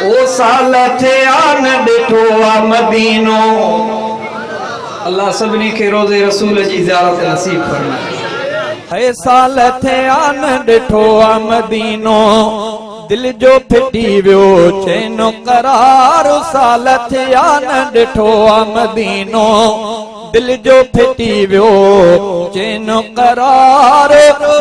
ओ साल थे आन डिठो आ मदीनो। अल्लाह सभिनी खे रोज़े रसूल जी ज़ियारत नसीब फरमाए। है साल थे आन डिठो आ मदीनो, दिल जो फिटी वियो चैनो करार। साल थे आन डिठो आ मदीनो, दिल जो फिटी वियो चैनो करार।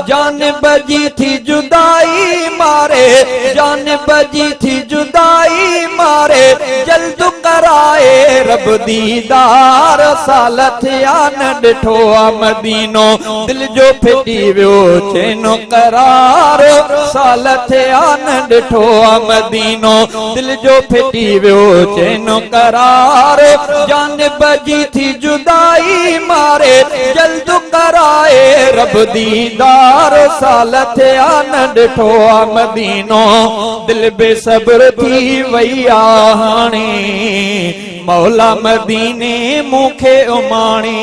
जान बजी थी जुदाई मारे, जान बजी थी जुदाई मारे, जल्द कराए रब दीदार। साल थिया न डिठो आ मदीनो, दिल जो फिटी वियो चैनो करार। साल थिया न डिठो आ मदीनो, दिल जो फिटी वियो चैनो करार। जान बजी थी जुदाई मारे, जल्द कराए रब दीदार। साल थिया न डिठो आ मदीनो, दिल बेसब्र थी वई आ हाणे, मौला मदीने मुखे उमाणे।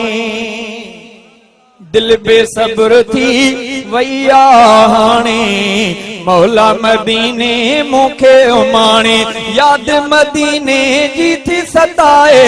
दिल बेसब्र थी वई आ हाणे, मौला मदीने मुखे उमाणे। याद मदीने जी थी सताए,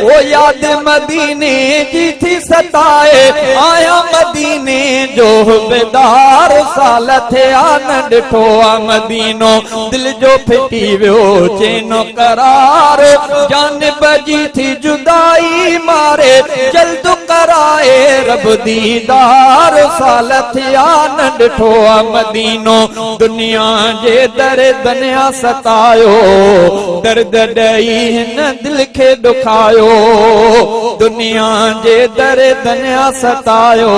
ओ याद मदीने जी थी सताए, आया मदीने जो बेदार। साल थिया न डिठो आ मदीनो, दिल जो फिटी वियो चैनो करार। जान बजी थी जुदाई मारे, जल्द कराए रब दीदार। साल थिया न डिठो आ मदीनो, दुनिया जे दर दनिया सतायो, दर्द ॾई हिन दिल खे दुखायो। दुनिया जे दर दनिया सतायो,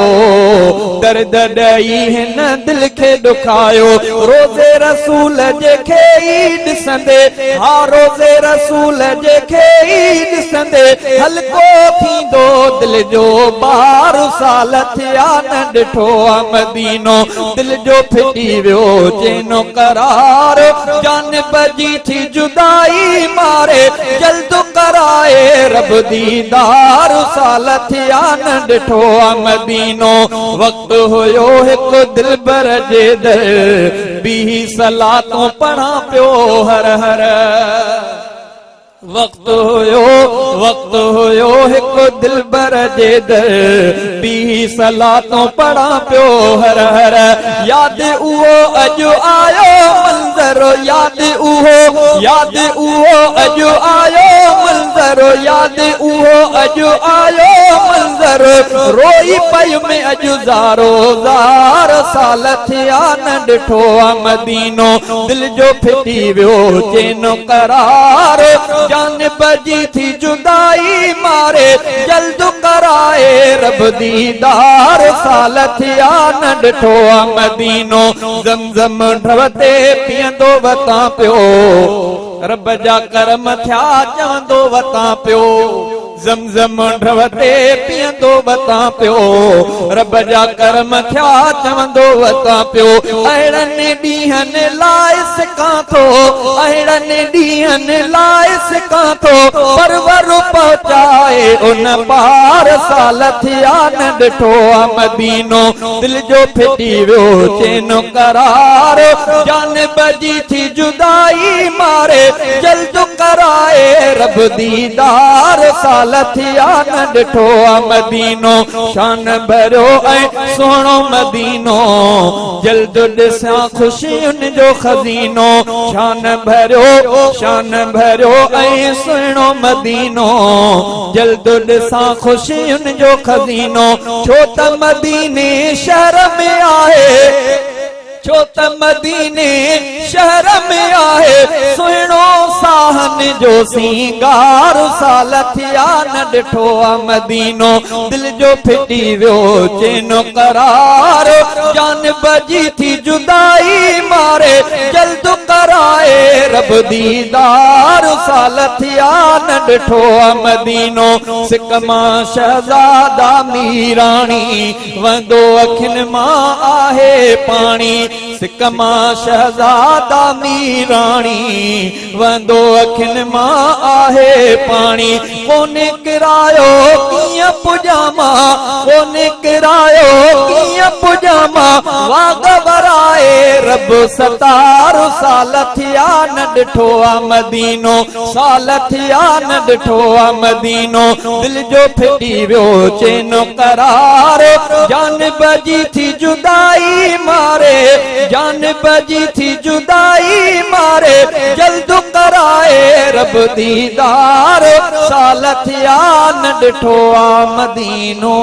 दर्द ॾई हिन दिल खे दुखायो। रोज़े रसूल जे खे ई ॾिसंदे, हा रोज़े रसूल जे खे ई ॾिसंदे, हल्को थींदो दिल जो बार। साल थिया न डिठो आ मदीनो, दिल जो फिटी वियो चैनो करार। जान बजी थी जुदाई मारे, जल्द कराए रब दीदार। साल थिया न डिठो आ मदीनो, वक्त हुयो हिकु दिलबर जे दर, बीही सलातों पढ़ा पियो हर हर। वक्त हुयो हिकु दिलबर जे दर, बीही सलातों पढ़ा पियो हर हर। याद उहो अॼु आयो मंज़र, याद उहो अॼु आयो मंज़र, याद उहो अॼु आयो मंज़र। रोई पई में अॼु ज़ारो ज़ार। साल थिया न डिठो आ मदीनो, दिल जो फिटी वियो चैनो करार। जान बजी थी जुदाई मारे, जल्द कराए रब दीदार। साल थिया न डिठो आ मदीनो, ज़मज़म ढवते पीअंदो वतां पियो, रब जा करम थिया चवंदो वतां पियो। ज़मज़म ढवते पीअंदो वतां पियो, रब जा करम थिया चवंदो वतां पियो। अहिड़नि ॾींहंनि लाइ सिकां थो, अहिड़नि ॾींहंनि लाइ सिकां थो, परवर पहुचाए उन पार। साल थिया न डिठो आ मदीनो, दिल जो फिटी वियो चैनो करार। जान बजी थी जुदाई मारे, जल्द कराए रब दीदार। साल थिया न डिठो आ मदीनो, शान भरियो ऐं सुहिणो मदीनो, जल्द ॾिसां ख़ुशियुनि जो खज़ीनो। शान भरियो ऐं सुहिणो मदीनो, जल्द ॾिसां ख़ुशियुनि जो खज़ीनो। छो त मदीने शहर में आहे, छो त मदीने शहर में आहे, सुहिणो साहन जो सिंगार। साल थिया न डिठो आ मदीनो, दिल जो फिटी वियो चैनो करार। जान बजी थी जुदाई मारे, जल्द कराए रब दीदार। साल थिया न डिठो आ मदीनो, सिक मां शहज़ादा मीराणी, वंदो अखियुनि मां आहे पाणी। सिक मां शहज़ादा मीराणी, वंदो अखियुनि मां आहे पाणी। कोने किरायो कीअं पुॼामा, कोने किरायो कीअं पुॼामा, वाग वराए रब सतार। साल थिया न ॾिठो आ मदीनो, साल थिया न ॾिठो आ मदीनो, दिल जो फिटी वियो चैनो करार, जान बजी थी जुदाई मारे, जान बजी थी जुदाई मारे, जल्द कराए रब दीदार, साल थिया न ॾिठो आ मदीनो।